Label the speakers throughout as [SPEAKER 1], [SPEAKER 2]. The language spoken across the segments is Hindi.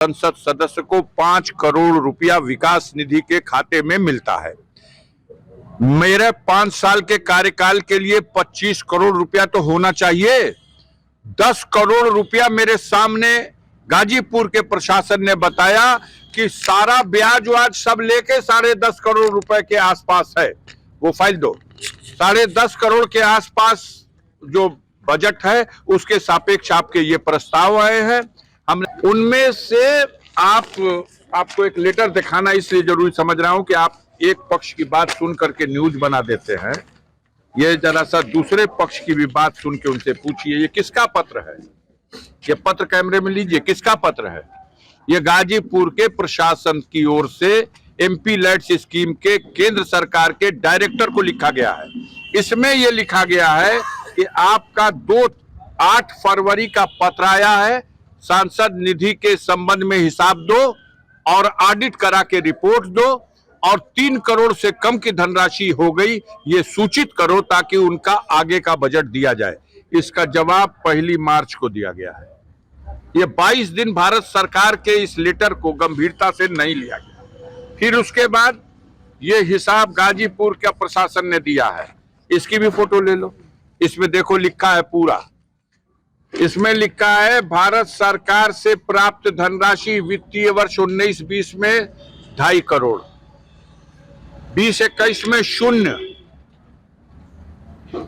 [SPEAKER 1] संसद सदस्य को 5 करोड़ रुपया विकास निधि के खाते में मिलता है। मेरे 5 साल के कार्यकाल के लिए 25 करोड़ रुपया तो होना चाहिए। 10 करोड़ रुपया मेरे सामने गाजीपुर के प्रशासन ने बताया कि सारा ब्याज वाज सब लेके 10.5 करोड़ रुपए के आसपास है। वो फाइल दो। 10.5 करोड़ के आसपास जो बजट है उसके सापेक्ष आपके ये प्रस्ताव आए हैं। हम उनमें से आपको एक लेटर दिखाना इसलिए जरूरी समझ रहा हूं कि आप एक पक्ष की बात सुन करके न्यूज बना देते हैं। ये जरा सा दूसरे पक्ष की भी बात सुन के उनसे पूछिए ये किसका पत्र है। ये पत्र कैमरे में लीजिए, किसका पत्र है। ये गाजीपुर के प्रशासन की ओर से एमपी लैट्स स्कीम के केंद्र सरकार के डायरेक्टर को लिखा गया है। इसमें यह लिखा गया है कि आपका 8 फरवरी का पत्र आया है, सांसद निधि के संबंध में हिसाब दो और ऑडिट करा के रिपोर्ट दो और 3 करोड़ से कम की धनराशि हो गई ये सूचित करो ताकि उनका आगे का बजट दिया जाए। इसका जवाब 1 मार्च को दिया गया है। ये 22 दिन भारत सरकार के इस लेटर को गंभीरता से नहीं लिया गया। फिर उसके बाद ये हिसाब गाजीपुर का प्रशासन ने दिया है। इसकी भी फोटो ले लो। इसमें देखो लिखा है पूरा। इसमें लिखा है भारत सरकार से प्राप्त धनराशि वित्तीय वर्ष 19-20 में 2.5 करोड़, 20-21 में 0,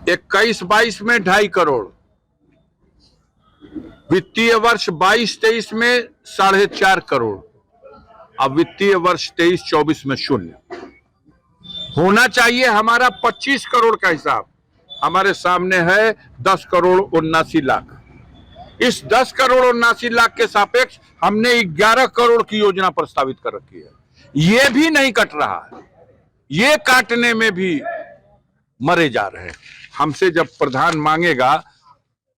[SPEAKER 1] 21-22 में 2.5 करोड़, वित्तीय वर्ष 22-23 में 4.5 करोड़, अब वित्तीय वर्ष 23-24 में 0 होना चाहिए। हमारा 25 करोड़ का हिसाब हमारे सामने है 10 करोड़ 79 लाख। इस 10 करोड़ 79 लाख के सापेक्ष हमने 11 करोड़ की योजना प्रस्तावित कर रखी है। ये भी नहीं कट रहा है, ये काटने में भी मरे जा रहे हैं। हमसे जब प्रधान मांगेगा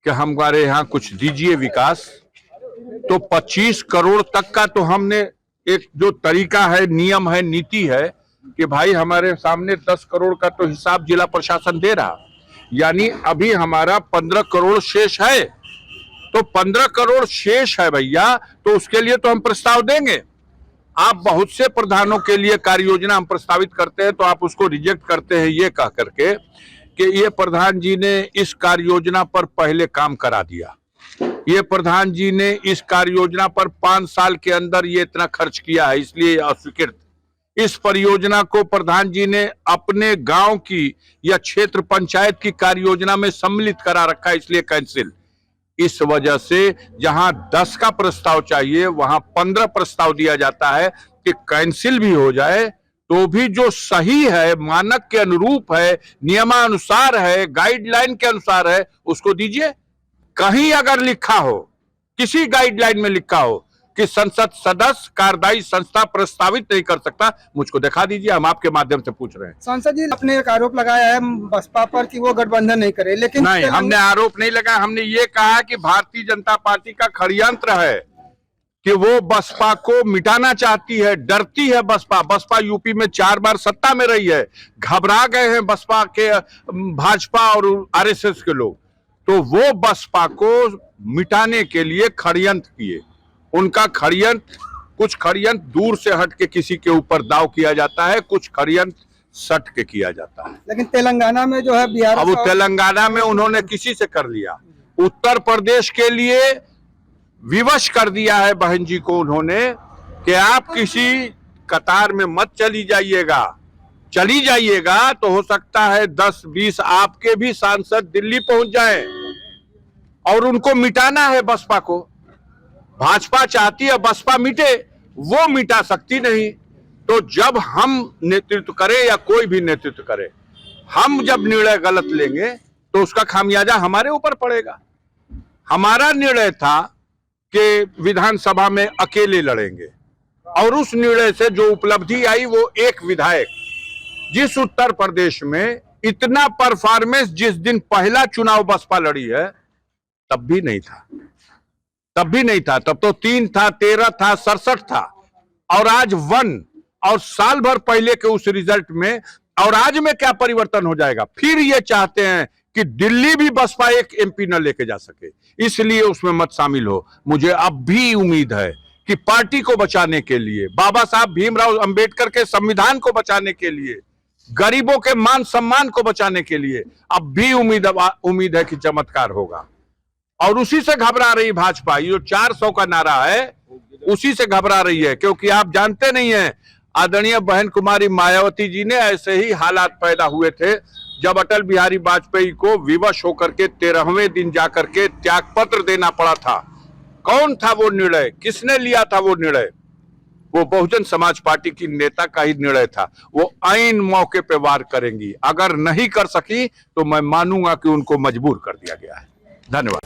[SPEAKER 1] कि हमारे यहाँ कुछ दीजिए विकास, तो 25 करोड़ तक का तो हमने एक जो तरीका है, नियम है, नीति है कि भाई हमारे सामने 10 करोड़ का तो हिसाब जिला प्रशासन दे रहा, यानी अभी हमारा 15 करोड़ शेष है। तो 15 करोड़ शेष है भैया, तो उसके लिए तो हम प्रस्ताव देंगे। आप बहुत से प्रधानों के लिए कार्य योजना हम प्रस्तावित करते हैं तो आप उसको रिजेक्ट करते हैं ये कह करके कि ये प्रधान जी ने इस कार्य योजना पर पहले काम करा दिया, ये प्रधान जी ने इस कार्य योजना पर 5 साल के अंदर ये इतना खर्च किया है इसलिए अस्वीकृत, इस परियोजना को प्रधान जी ने अपने गांव की या क्षेत्र पंचायत की कार्य योजना में सम्मिलित करा रखा है इसलिए कैंसिल। इस वजह से जहां 10 का प्रस्ताव चाहिए वहां 15 प्रस्ताव दिया जाता है कि कैंसिल भी हो जाए तो भी जो सही है, मानक के अनुरूप है, नियमानुसार है, गाइडलाइन के अनुसार है, उसको दीजिए। कहीं अगर लिखा हो, किसी गाइडलाइन में लिखा हो कि संसद सदस्य कार्यदायी संस्था प्रस्तावित नहीं कर सकता, मुझको दिखा दीजिए। हम आपके माध्यम से पूछ रहे हैं।
[SPEAKER 2] सांसद जी अपने एक आरोप लगाया है बसपा पर कि वो गठबंधन नहीं करे, लेकिन
[SPEAKER 1] नहीं, हमने आरोप नहीं लगाया। हमने ये कहा कि भारतीय जनता पार्टी का षड्यंत्र है कि वो बसपा को मिटाना चाहती है, डरती है बसपा यूपी में 4 बार सत्ता में रही है, घबरा गए हैं बसपा के, भाजपा और आरएसएस के लोग, तो वो बसपा को मिटाने के लिए षड्यंत्र किए। उनका षड्यंत्र, कुछ षड्यंत्र दूर से हट के किसी के ऊपर दाव किया जाता है, कुछ षड्यंत्र सट के किया जाता है।
[SPEAKER 2] लेकिन तेलंगाना में जो है बिहार,
[SPEAKER 1] अब तेलंगाना में उन्होंने किसी से कर लिया, उत्तर प्रदेश के लिए विवश कर दिया है बहन जी को उन्होंने कि आप किसी कतार में मत चली जाइएगा तो हो सकता है 10-20 आपके भी सांसद दिल्ली पहुंच जाएं और उनको मिटाना है बसपा को। भाजपा चाहती है बसपा मिटे, वो मिटा सकती नहीं। तो जब हम नेतृत्व करें या कोई भी नेतृत्व करे, हम जब निर्णय गलत लेंगे तो उसका खामियाजा हमारे ऊपर पड़ेगा। हमारा निर्णय था कि विधानसभा में अकेले लड़ेंगे और उस निर्णय से जो उपलब्धि आई वो एक विधायक, जिस उत्तर प्रदेश में इतना परफॉर्मेंस जिस दिन पहला चुनाव बसपा लड़ी है तब भी नहीं था, तब तो 3 था, 13 था, 67 था और आज 1, और साल भर पहले के उस रिजल्ट में और आज में क्या परिवर्तन हो जाएगा। फिर ये चाहते हैं कि दिल्ली भी बसपा एक एमपी न लेके जा सके, इसलिए उसमें मत शामिल हो। मुझे अब भी उम्मीद है कि पार्टी को बचाने के लिए, बाबा साहब भीमराव अंबेडकर के संविधान को बचाने के लिए, गरीबों के मान सम्मान को बचाने के लिए अब भी उम्मीद है कि चमत्कार होगा। और उसी से घबरा रही भाजपा। ये जो 400 का नारा है उसी से घबरा रही है, क्योंकि आप जानते नहीं है, आदरणीय बहन कुमारी मायावती जी ने ऐसे ही हालात पैदा हुए थे जब अटल बिहारी वाजपेयी को विवश होकर के 13वें दिन जाकर के त्यागपत्र देना पड़ा था। कौन था वो निर्णय, किसने लिया था वो निर्णय? वो बहुजन समाज पार्टी की नेता का ही निर्णय था। वो आईन मौके पे वार करेंगी, अगर नहीं कर सकी तो मैं मानूंगा कि उनको मजबूर कर दिया गया है। धन्यवाद।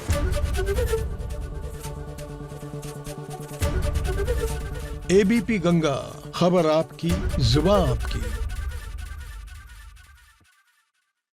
[SPEAKER 3] एबीपी गंगा, खबर आपकी, जुबान आपकी।